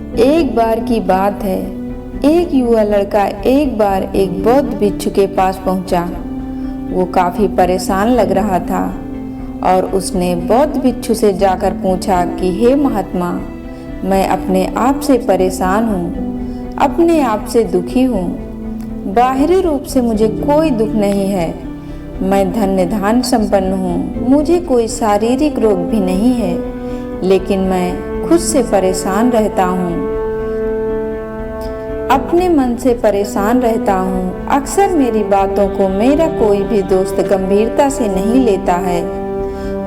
एक बार की बात है, एक युवा लड़का एक बार एक बौद्ध भिक्षु के पास पहुंचा। वो काफी परेशान लग रहा था और उसने बौद्ध भिक्षु से जाकर पूछा कि हे महात्मा, मैं अपने आप से परेशान हूँ, अपने आप से दुखी हूँ। बाहरी रूप से मुझे कोई दुख नहीं है, मैं धन्य धान्य संपन्न हूँ, मुझे कोई शारीरिक रोग भी नहीं है, लेकिन मैं खुद से परेशान रहता हूँ, अपने मन से परेशान रहता हूँ। अक्सर मेरी बातों को मेरा कोई भी दोस्त गंभीरता से नहीं लेता है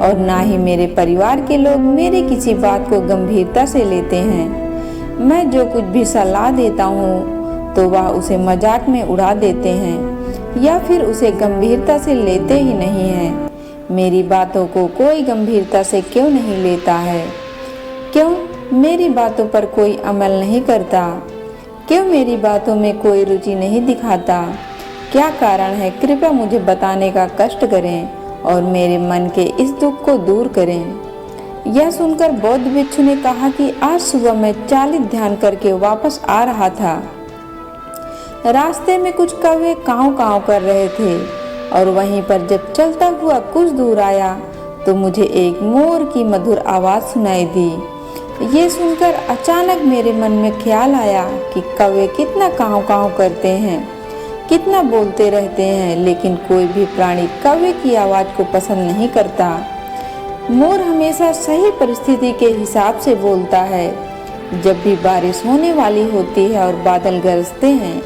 और ना ही मेरे परिवार के लोग मेरे किसी बात को गंभीरता से लेते हैं। मैं जो कुछ भी सलाह देता हूँ तो वह उसे मजाक में उड़ा देते हैं या फिर उसे गंभीरता से लेते ही नहीं हैं। मेरी बातों को कोई गंभीरता से क्यों नहीं लेता है? क्यों मेरी बातों पर कोई अमल नहीं करता? क्यों मेरी बातों में कोई रुचि नहीं दिखाता? क्या कारण है? कृपया मुझे बताने का कष्ट करें और मेरे मन के इस दुख को दूर करें। यह सुनकर बौद्ध भिक्षु ने कहा कि आज सुबह मैं 40 ध्यान करके वापस आ रहा था। रास्ते में कुछ कौवे काँव काँव कर रहे थे और वहीं पर जब चलता हुआ कुछ दूर आया तो मुझे एक मोर की मधुर आवाज़ सुनाई दी। ये सुनकर अचानक मेरे मन में ख्याल आया कि कौवे कितना काँव काँव करते हैं, कितना बोलते रहते हैं, लेकिन कोई भी प्राणी कौवे की आवाज़ को पसंद नहीं करता। मोर हमेशा सही परिस्थिति के हिसाब से बोलता है। जब भी बारिश होने वाली होती है और बादल गरजते हैं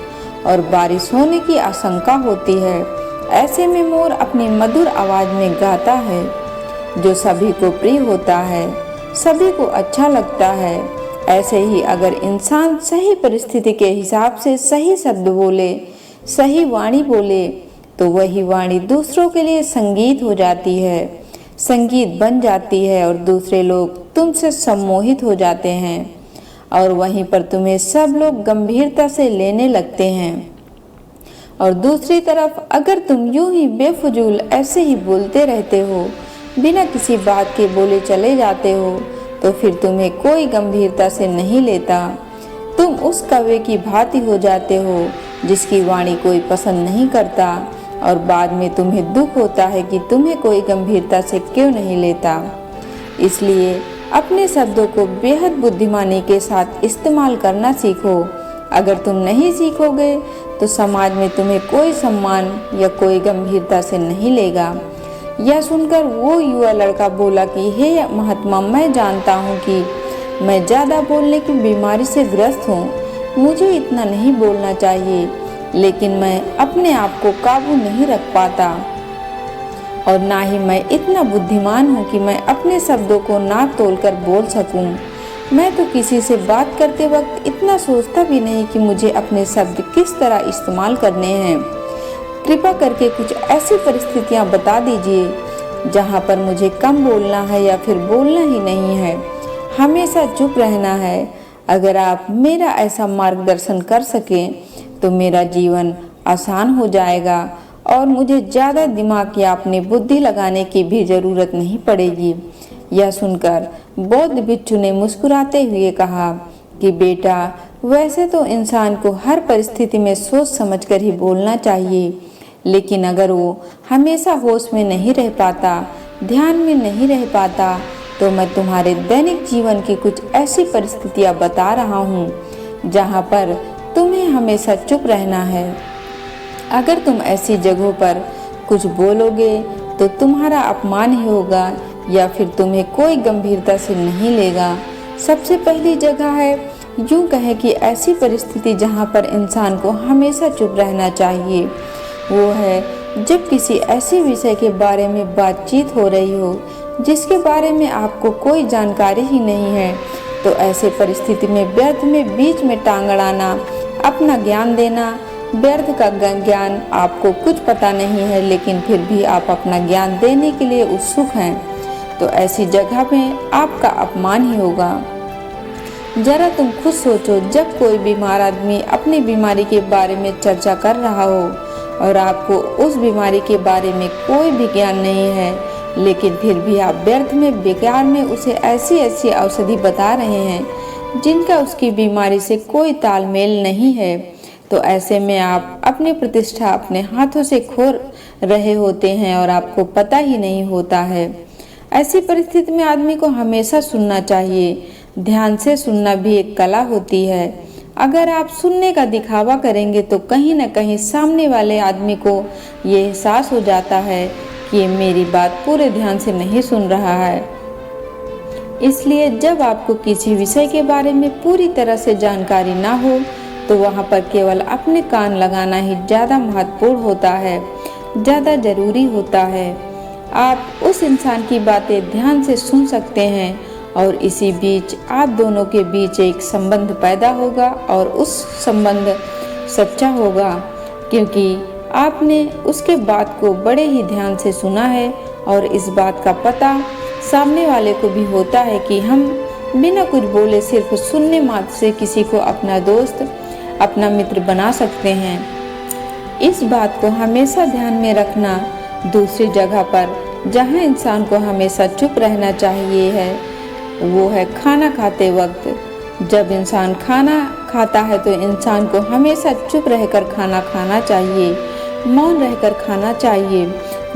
और बारिश होने की आशंका होती है, ऐसे में मोर अपनी मधुर आवाज़ में गाता है, जो सभी को प्रिय होता है, सभी को अच्छा लगता है। ऐसे ही अगर इंसान सही परिस्थिति के हिसाब से सही शब्द बोले, सही वाणी बोले, तो वही वाणी दूसरों के लिए संगीत हो जाती है, संगीत बन जाती है और दूसरे लोग तुमसे सम्मोहित हो जाते हैं और वहीं पर तुम्हें सब लोग गंभीरता से लेने लगते हैं। और दूसरी तरफ अगर तुम यूं ही बेफजूल ऐसे ही बोलते रहते हो, बिना किसी बात के बोले चले जाते हो, तो फिर तुम्हें कोई गंभीरता से नहीं लेता। तुम उस कौवे की भांति हो जाते हो जिसकी वाणी कोई पसंद नहीं करता और बाद में तुम्हें दुख होता है कि तुम्हें कोई गंभीरता से क्यों नहीं लेता। इसलिए अपने शब्दों को बेहद बुद्धिमानी के साथ इस्तेमाल करना सीखो। अगर तुम नहीं सीखोगे तो समाज में तुम्हें कोई सम्मान या कोई गंभीरता से नहीं लेगा। यह सुनकर वो युवा लड़का बोला कि हे महात्मा, मैं जानता हूँ कि मैं ज़्यादा बोलने की बीमारी से ग्रस्त हूँ, मुझे इतना नहीं बोलना चाहिए, लेकिन मैं अपने आप को काबू नहीं रख पाता और ना ही मैं इतना बुद्धिमान हूँ कि मैं अपने शब्दों को नाप तोल कर बोल सकूँ। मैं तो किसी से बात करते वक्त इतना सोचता भी नहीं कि मुझे अपने शब्द किस तरह इस्तेमाल करने हैं। कृपा करके कुछ ऐसी परिस्थितियाँ बता दीजिए जहाँ पर मुझे कम बोलना है या फिर बोलना ही नहीं है, हमेशा चुप रहना है। अगर आप मेरा ऐसा मार्गदर्शन कर सकें तो मेरा जीवन आसान हो जाएगा और मुझे ज़्यादा दिमाग या अपनी बुद्धि लगाने की भी ज़रूरत नहीं पड़ेगी। यह सुनकर बौद्ध भिक्षु ने मुस्कुराते हुए कहा कि बेटा, वैसे तो इंसान को हर परिस्थिति में सोच समझकर ही बोलना चाहिए, लेकिन अगर वो हमेशा होश में नहीं रह पाता, ध्यान में नहीं रह पाता, तो मैं तुम्हारे दैनिक जीवन की कुछ ऐसी परिस्थितियाँ बता रहा हूँ जहाँ पर तुम्हें हमेशा चुप रहना है। अगर तुम ऐसी जगहों पर कुछ बोलोगे तो तुम्हारा अपमान ही होगा या फिर तुम्हें कोई गंभीरता से नहीं लेगा। सबसे पहली जगह है, यूँ कहें कि ऐसी परिस्थिति जहाँ पर इंसान को हमेशा चुप रहना चाहिए, वो है जब किसी ऐसे विषय के बारे में बातचीत हो रही हो जिसके बारे में आपको कोई जानकारी ही नहीं है, तो ऐसे परिस्थिति में व्यर्थ में बीच में टांग अड़ाना, अपना ज्ञान देना। व्यर्थ का ज्ञान आपको कुछ पता नहीं है, लेकिन फिर भी आप अपना ज्ञान देने के लिए उत्सुक हैं, तो ऐसी जगह में आपका अपमान ही होगा। जरा तुम खुद सोचो, जब कोई बीमार आदमी अपनी बीमारी के बारे में चर्चा कर रहा हो और आपको उस बीमारी के बारे में कोई भी ज्ञान नहीं है, लेकिन फिर भी आप व्यर्थ में बेकार में उसे ऐसी ऐसी औषधि बता रहे हैं जिनका उसकी बीमारी से कोई तालमेल नहीं है। तो ऐसे में आप अपनी प्रतिष्ठा अपने हाथों से खो रहे होते हैं और आपको पता ही नहीं होता है। ऐसी परिस्थिति में आदमी को हमेशा सुनना चाहिए। ध्यान से सुनना भी एक कला होती है। अगर आप सुनने का दिखावा करेंगे तो कहीं न कहीं सामने वाले आदमी को ये एहसास हो जाता है कि ये मेरी बात पूरे ध्यान से नहीं सुन रहा है। इसलिए जब आपको किसी विषय के बारे में पूरी तरह से जानकारी ना हो तो वहाँ पर केवल अपने कान लगाना ही ज़्यादा महत्वपूर्ण होता है, ज़्यादा ज़रूरी होता है। आप उस इंसान की बातें ध्यान से सुन सकते हैं और इसी बीच आप दोनों के बीच एक संबंध पैदा होगा और उस संबंध सच्चा होगा, क्योंकि आपने उसके बात को बड़े ही ध्यान से सुना है। और इस बात का पता सामने वाले को भी होता है कि हम बिना कुछ बोले सिर्फ सुनने मात्र से किसी को अपना दोस्त, अपना मित्र बना सकते हैं। इस बात को हमेशा ध्यान में रखना। दूसरी जगह पर जहाँ इंसान को हमेशा चुप रहना चाहिए है वो है खाना खाते वक्त। जब इंसान खाना खाता है तो इंसान को हमेशा चुप रहकर खाना खाना चाहिए, मौन रहकर खाना चाहिए।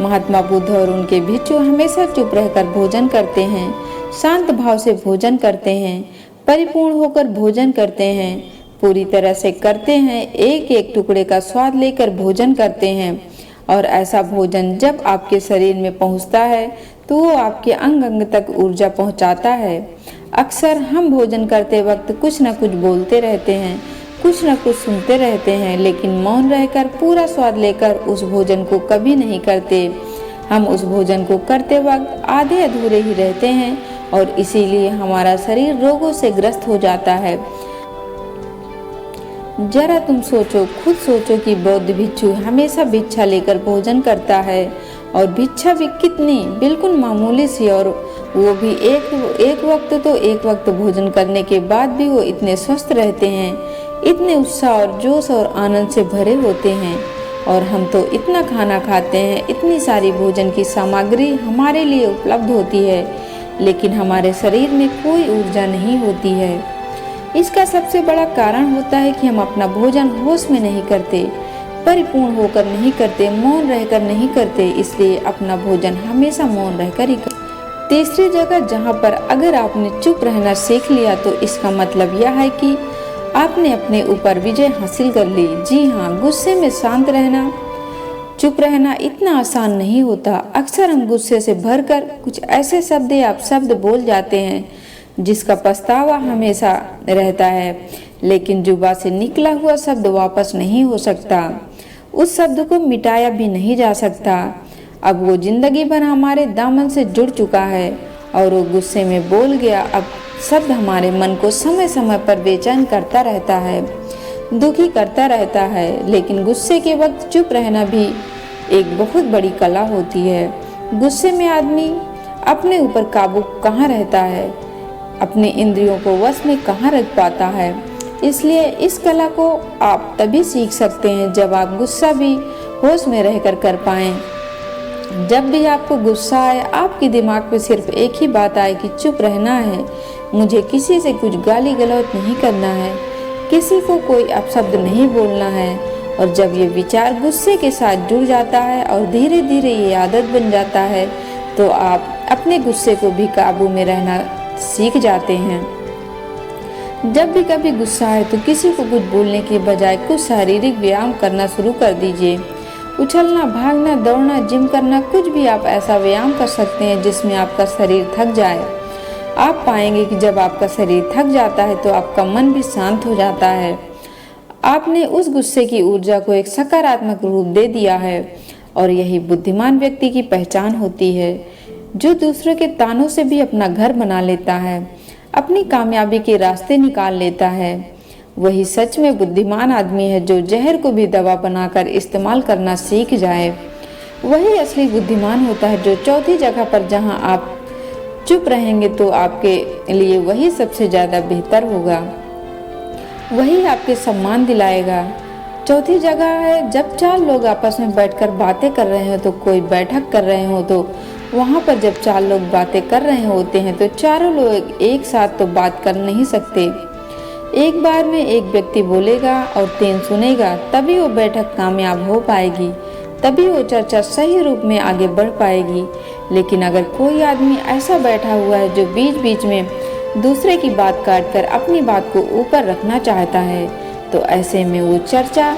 महात्मा बुद्ध और उनके भिक्षु हमेशा चुप रहकर भोजन करते हैं, शांत भाव से भोजन करते हैं, परिपूर्ण होकर भोजन करते हैं, पूरी तरह से करते हैं, एक एक टुकड़े का स्वाद लेकर भोजन करते हैं। और ऐसा भोजन जब आपके शरीर में पहुंचता है तो वो आपके अंग अंग तक ऊर्जा पहुंचाता है। अक्सर हम भोजन करते वक्त कुछ न कुछ बोलते रहते हैं, कुछ न कुछ सुनते रहते हैं, लेकिन मौन रहकर पूरा स्वाद लेकर उस भोजन को कभी नहीं करते। हम उस भोजन को करते वक्त आधे अधूरे ही रहते हैं और इसीलिए हमारा शरीर रोगों से ग्रस्त हो जाता है। जरा तुम सोचो, खुद सोचो कि बौद्ध भिक्षु हमेशा भिक्षा लेकर भोजन करता है और भिक्षा भी कितनी बिल्कुल मामूली सी, और वो भी एक वक्त तो एक वक्त भोजन करने के बाद भी वो इतने स्वस्थ रहते हैं, इतने उत्साह और जोश और आनंद से भरे होते हैं। और हम तो इतना खाना खाते हैं, इतनी सारी भोजन की सामग्री हमारे लिए उपलब्ध होती है, लेकिन हमारे शरीर में कोई ऊर्जा नहीं होती है। इसका सबसे बड़ा कारण होता है कि हम अपना भोजन होश में नहीं करते, परिपूर्ण होकर नहीं करते, मौन रहकर नहीं करते। इसलिए अपना भोजन हमेशा मौन रहकर ही करते। तीसरी जगह जहाँ पर अगर आपने चुप रहना सीख लिया तो इसका मतलब यह है कि आपने अपने ऊपर विजय हासिल कर ली। जी हाँ, गुस्से में शांत रहना, चुप रहना इतना आसान नहीं होता। अक्सर हम गुस्से से भरकर कुछ ऐसे शब्द बोल जाते हैं जिसका पछतावा हमेशा रहता है, लेकिन जुबान से निकला हुआ शब्द वापस नहीं हो सकता। उस शब्द को मिटाया भी नहीं जा सकता। अब वो जिंदगी भर हमारे दामन से जुड़ चुका है और वो गुस्से में बोल गया। अब शब्द हमारे मन को समय समय पर बेचैन करता रहता है, दुखी करता रहता है। लेकिन गुस्से के वक्त चुप रहना भी एक बहुत बड़ी कला होती है। गुस्से में आदमी अपने ऊपर काबू कहाँ रहता है, अपने इंद्रियों को वश में कहाँ रख पाता है। इसलिए इस कला को आप तभी सीख सकते हैं जब आप गुस्सा भी होश में रहकर कर पाएं। जब भी आपको गुस्सा आए, आपके दिमाग में सिर्फ एक ही बात आए कि चुप रहना है, मुझे किसी से कुछ गाली गलौज नहीं करना है, किसी को कोई अपशब्द नहीं बोलना है। और जब ये विचार गुस्से के साथ जुड़ जाता है और धीरे धीरे ये आदत बन जाता है तो आप अपने गुस्से को भी काबू में रहना सीख जाते हैं। जब भी कभी गुस्सा आए तो किसी को कुछ बोलने के बजाय कुछ शारीरिक व्यायाम करना शुरू कर दीजिए। उछलना, भागना, दौड़ना, जिम करना, कुछ भी आप ऐसा व्यायाम कर सकते हैं जिसमें आपका शरीर थक जाए। आप पाएंगे कि जब आपका शरीर थक जाता है तो आपका मन भी शांत हो जाता है। आपने उस गुस्से की ऊर्जा को एक सकारात्मक रूप दे दिया है और यही बुद्धिमान व्यक्ति की पहचान होती है, जो दूसरों के तानों से भी अपना घर बना लेता है, अपनी कामयाबी के रास्ते निकाल लेता है। वही सच में बुद्धिमान आदमी है जो जहर को भी दवा बनाकर इस्तेमाल करना सीख जाए। वही असली बुद्धिमान होता है जो चौथी जगह पर जहां आप चुप रहेंगे तो आपके लिए वही सबसे ज़्यादा बेहतर होगा, वही आपके सम्मान दिलाएगा। चौथी जगह है जब चार लोग आपस में बैठकर बातें कर रहे हो, तो कोई बैठक कर रहे हो तो वहाँ पर जब 4 लोग बातें कर रहे होते हैं तो चारों लोग एक साथ तो बात कर नहीं सकते। एक बार में एक व्यक्ति बोलेगा और 3 सुनेगा, तभी वो बैठक कामयाब हो पाएगी, तभी वो चर्चा सही रूप में आगे बढ़ पाएगी। लेकिन अगर कोई आदमी ऐसा बैठा हुआ है जो बीच बीच में दूसरे की बात काटकर अपनी बात को ऊपर रखना चाहता है, तो ऐसे में वो चर्चा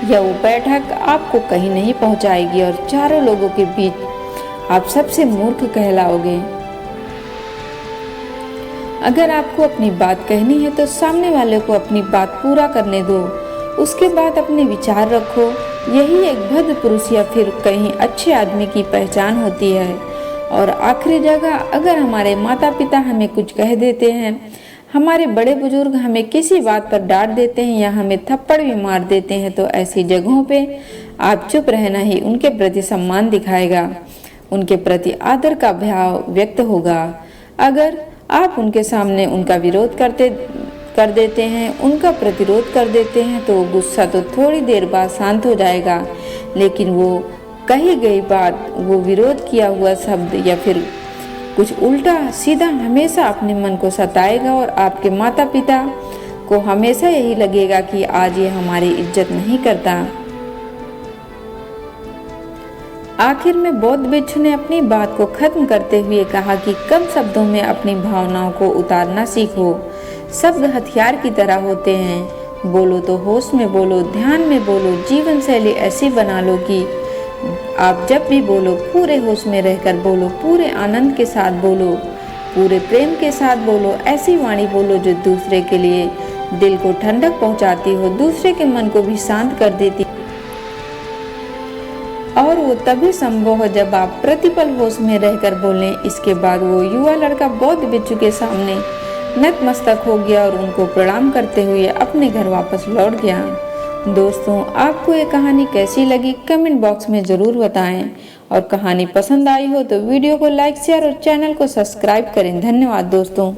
या वो बैठक आपको कहीं नहीं पहुंचाएगी और चारों लोगों के बीच आप सबसे मूर्ख कहलाओगे। अगर आपको अपनी बात कहनी है तो सामने वाले को अपनी बात पूरा करने दो, उसके बाद अपने विचार रखो। यही एक भद्र पुरुष या फिर कहीं अच्छे आदमी की पहचान होती है। और आखिरी जगह, अगर हमारे माता पिता हमें कुछ कह देते हैं, हमारे बड़े बुजुर्ग हमें किसी बात पर डांट देते हैं या हमें थप्पड़ भी मार देते हैं, तो ऐसी जगहों पे आप चुप रहना ही उनके प्रति सम्मान दिखाएगा, उनके प्रति आदर का भाव व्यक्त होगा। अगर आप उनके सामने उनका विरोध कर देते हैं, उनका प्रतिरोध कर देते हैं, तो गुस्सा तो थोड़ी देर बाद शांत हो जाएगा, लेकिन वो कही गई बात, वो विरोध किया हुआ शब्द या फिर कुछ उल्टा सीधा हमेशा अपने मन को सताएगा और आपके माता पिता को हमेशा यही लगेगा कि आज ये हमारी इज्जत नहीं करता। आखिर में बौद्ध भिक्षु ने अपनी बात को खत्म करते हुए कहा कि कम शब्दों में अपनी भावनाओं को उतारना सीखो। शब्द हथियार की तरह होते हैं। बोलो तो होश में बोलो, ध्यान में बोलो, जीवन शैली ऐसी बना लो कि आप जब भी बोलो पूरे होश में रहकर बोलो, पूरे आनंद के साथ बोलो, पूरे प्रेम के साथ बोलो। ऐसी वाणी बोलो जो दूसरे के लिए दिल को ठंडक पहुंचाती हो, दूसरे के मन को भी शांत कर देती। और वो तभी संभव हो जब आप प्रतिपल होश में रहकर बोलें। इसके बाद वो युवा लड़का बौद्ध भिक्षु के सामने नतमस्तक हो गया और उनको प्रणाम करते हुए अपने घर वापस लौट गया। दोस्तों, आपको ये कहानी कैसी लगी कमेंट बॉक्स में ज़रूर बताएं और कहानी पसंद आई हो तो वीडियो को लाइक शेयर और चैनल को सब्सक्राइब करें। धन्यवाद दोस्तों।